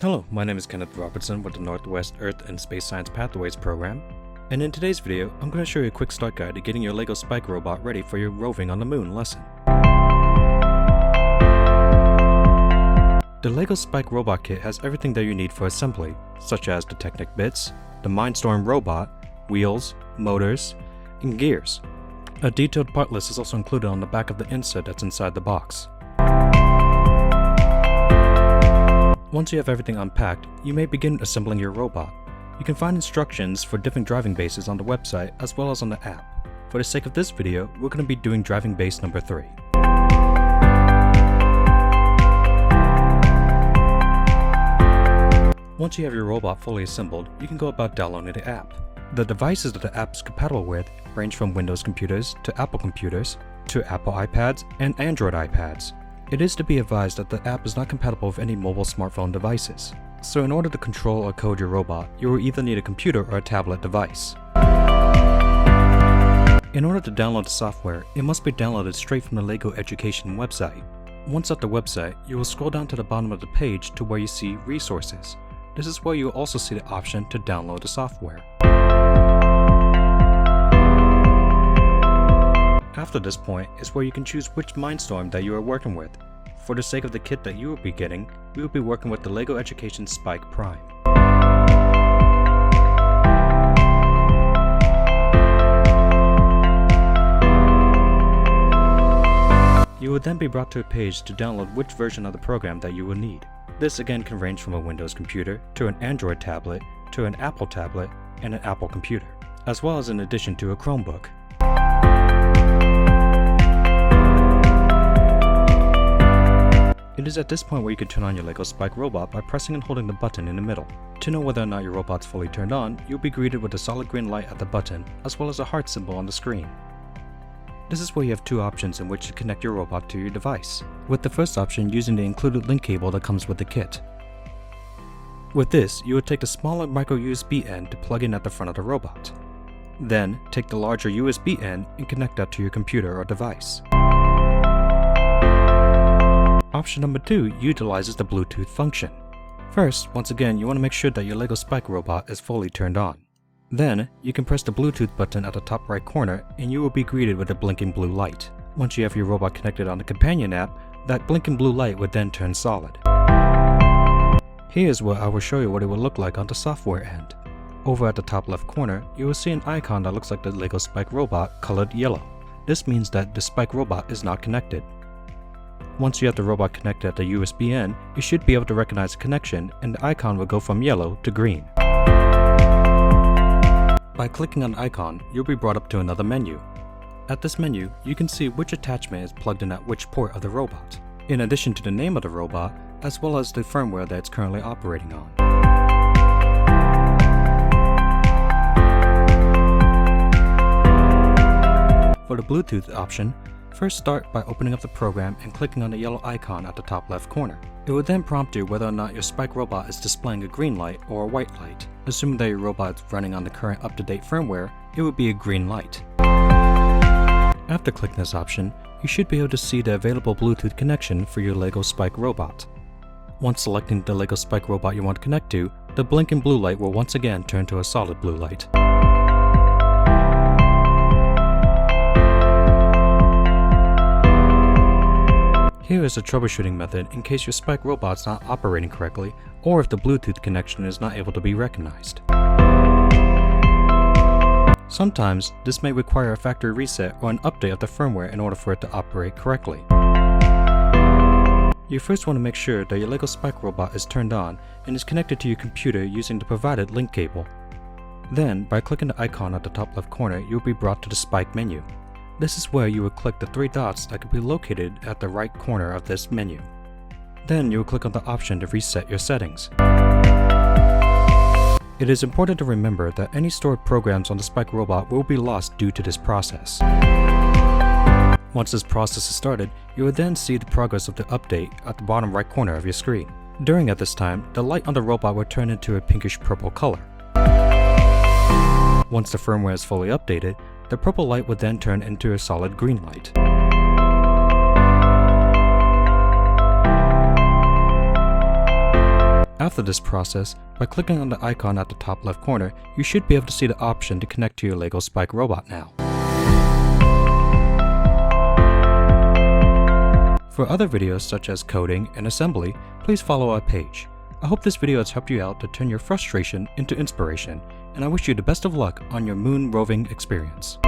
Hello, my name is Kenneth Robertson with the Northwest Earth and Space Science Pathways program, and in today's video, I'm going to show you a quick start guide to getting your LEGO Spike robot ready for your ROV-ing on the Moon lesson. The LEGO Spike robot kit has everything that you need for assembly, such as the Technic bits, the Mindstorm robot, wheels, motors, and gears. A detailed part list is also included on the back of the insert that's inside the box. Once you have everything unpacked, you may begin assembling your robot. You can find instructions for different driving bases on the website as well as on the app. For the sake of this video, we're going to be doing driving base number 3. Once you have your robot fully assembled, you can go about downloading the app. The devices that the app is compatible with range from Windows computers to Apple computers to Apple iPads and Android iPads. It is to be advised that the app is not compatible with any mobile smartphone devices. So in order to control or code your robot, you will either need a computer or a tablet device. In order to download the software, it must be downloaded straight from the LEGO Education website. Once at the website, you will scroll down to the bottom of the page to where you see Resources. This is where you will also see the option to download the software. After this point is where you can choose which Mindstorm that you are working with. For the sake of the kit that you will be getting, we will be working with the LEGO Education Spike Prime. You will then be brought to a page to download which version of the program that you will need. This again can range from a Windows computer to an Android tablet to an Apple tablet and an Apple computer, as well as in addition to a Chromebook. It is at this point where you can turn on your LEGO Spike robot by pressing and holding the button in the middle. To know whether or not your robot's fully turned on, you'll be greeted with a solid green light at the button, as well as a heart symbol on the screen. This is where you have two options in which to connect your robot to your device, with the first option using the included link cable that comes with the kit. With this, you would take the smaller micro USB end to plug in at the front of the robot. Then, take the larger USB end and connect that to your computer or device. Option number 2 utilizes the Bluetooth function. First, once again, you want to make sure that your LEGO Spike robot is fully turned on. Then, you can press the Bluetooth button at the top right corner and you will be greeted with a blinking blue light. Once you have your robot connected on the companion app, that blinking blue light would then turn solid. Here's where I will show you what it will look like on the software end. Over at the top left corner, you will see an icon that looks like the LEGO Spike robot colored yellow. This means that the Spike robot is not connected. Once you have the robot connected at the USB end, you should be able to recognize the connection and the icon will go from yellow to green. By clicking on the icon, you'll be brought up to another menu. At this menu, you can see which attachment is plugged in at which port of the robot, in addition to the name of the robot, as well as the firmware that it's currently operating on. For the Bluetooth option, first start by opening up the program and clicking on the yellow icon at the top left corner. It will then prompt you whether or not your Spike robot is displaying a green light or a white light. Assuming that your robot is running on the current up-to-date firmware, it would be a green light. After clicking this option, you should be able to see the available Bluetooth connection for your LEGO Spike robot. Once selecting the LEGO Spike robot you want to connect to, the blinking blue light will once again turn to a solid blue light. Here is a troubleshooting method in case your Spike robot is not operating correctly or if the Bluetooth connection is not able to be recognized. Sometimes, this may require a factory reset or an update of the firmware in order for it to operate correctly. You first want to make sure that your LEGO Spike robot is turned on and is connected to your computer using the provided link cable. Then, by clicking the icon at the top left corner, you will be brought to the Spike menu. This is where you will click the 3 dots that can be located at the right corner of this menu. Then you will click on the option to reset your settings. It is important to remember that any stored programs on the Spike robot will be lost due to this process. Once this process is started, you will then see the progress of the update at the bottom right corner of your screen. During at this time, the light on the robot will turn into a pinkish purple color. Once the firmware is fully updated, the purple light would then turn into a solid green light. After this process, by clicking on the icon at the top left corner, you should be able to see the option to connect to your LEGO Spike robot now. For other videos such as coding and assembly, please follow our page. I hope this video has helped you out to turn your frustration into inspiration, and I wish you the best of luck on your moon roving experience.